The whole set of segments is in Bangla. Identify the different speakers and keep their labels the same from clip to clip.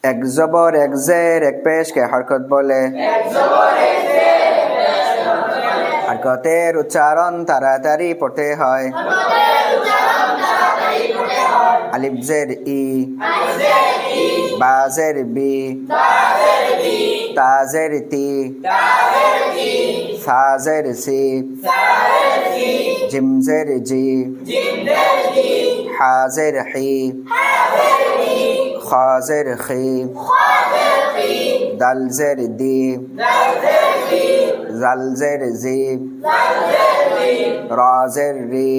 Speaker 1: এক জবর এক জের এক পেশকে হরকত বলে। হরকতের উচ্চারণ তাড়াতাড়ি পড়তে হয়। আলিফ জের ই, বা জের বি, তা জের তি, সা জের সি, জিম জের জি, হা জের হি, খা জের খি, দাল জের দি, জাল জের জি, রা জের রি,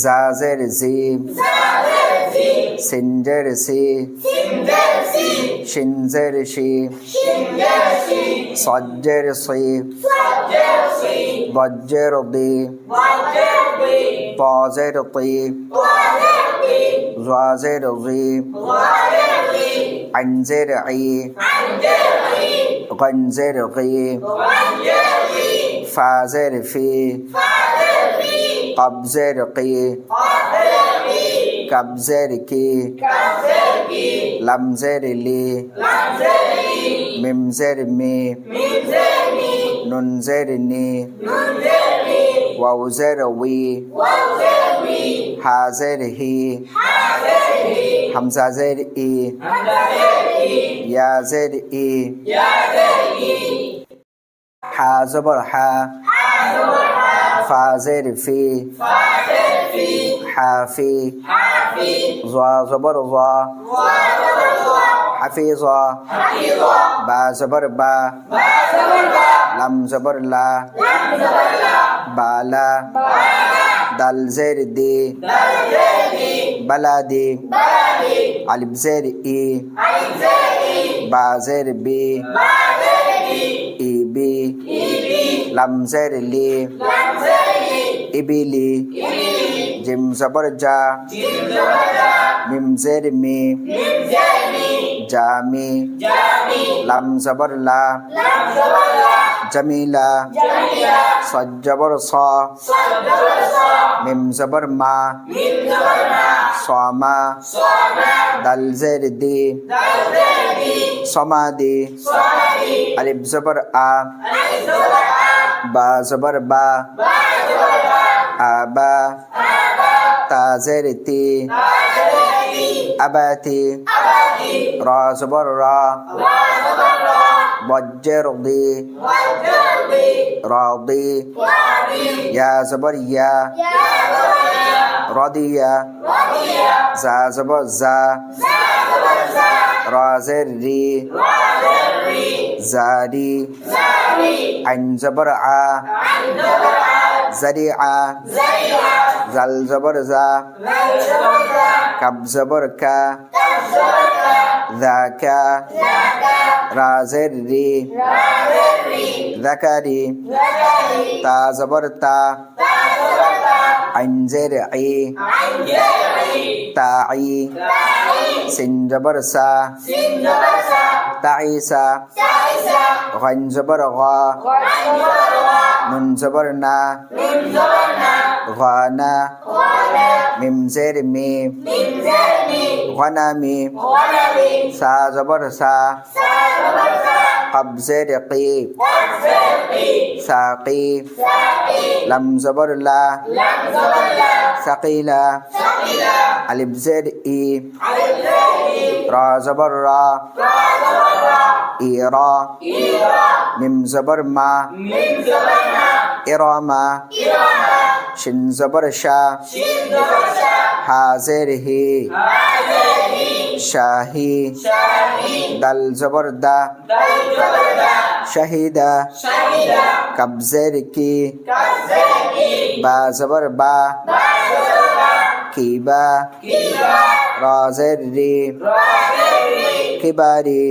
Speaker 1: জা জের জি, সিন জের সি, শিন জের শি, صاد জের সি, ضاد জের দি, طا জের তি, ظا জের জি, عين জের ই, غين জের গি, ফা জের ফি, قاف জের কি, কাব জের কি, লাম জের লি, মিম জের মি, নুন জের নি, ওয়াও জের উই, হা জের হি, হামজা জের ই, ইয়া জের ই, হা জবর হা, ফা জের ফি, হাফি, ظا জবর ظا, হাফিজা, বা জবর বা, লাম জবর লা, বালা, দাল জের দি, বালাদি, আলিফ জের ই, বা জের বি, ইবি, লাম জের লি, ইবিলি, জিম জবর জা, মিম জের মি, জামি, লাম জবর লা, জামিলা, صاد জবর সা, মিম জবর মা, সামা, দাল জের দি, সমাদি, আলিফ জবর আ, বা জবর বা, আবা, তা জের তি, আবাতি, রা জবর রা, ضاد জের দি, রাদি, ইয়া জবর ইয়া, রাদিয়া, জা জবর জা, রা জের রি, জারি, আইন জবর আ, জারিআ, জাল জবর জা, কাব জবর কা, যাকা, রা জের রি, যাকারি, তা জবর তা, আইন জের ই, তাই, সিন জবর সা, তাইসা, غين জবর গা, নুন জবর না, গানা, মিম জের মি, গানামি, সা জবর সা, قاف জের কি, সাকি, লাম জবর লা, সাকিলা, আলিফ জের ই, রা জবর রা, ইরা, মিম জবর মা, ইরামা, শিন জবর শা, হা জের হি, শাহি, দাল জবর দা, শাহিদা, কাব জের কি, বা জবর বা, কিবা, রা জের রি, কিবারি,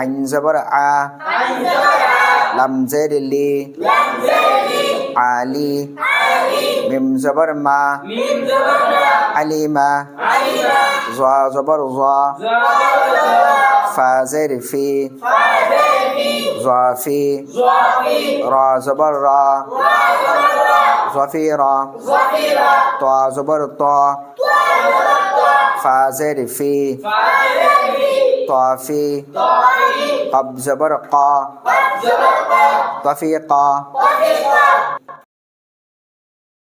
Speaker 1: আইন জবর আ, লাম জের লি, আলি, মিম জবর মা, আলিমা, ظا জবর ظا, ফা জের ফি, ظافي, را জবর রা, ظفيرا, طا জবর طا, ফা জের ফি طافي قب زبر قا طفيقا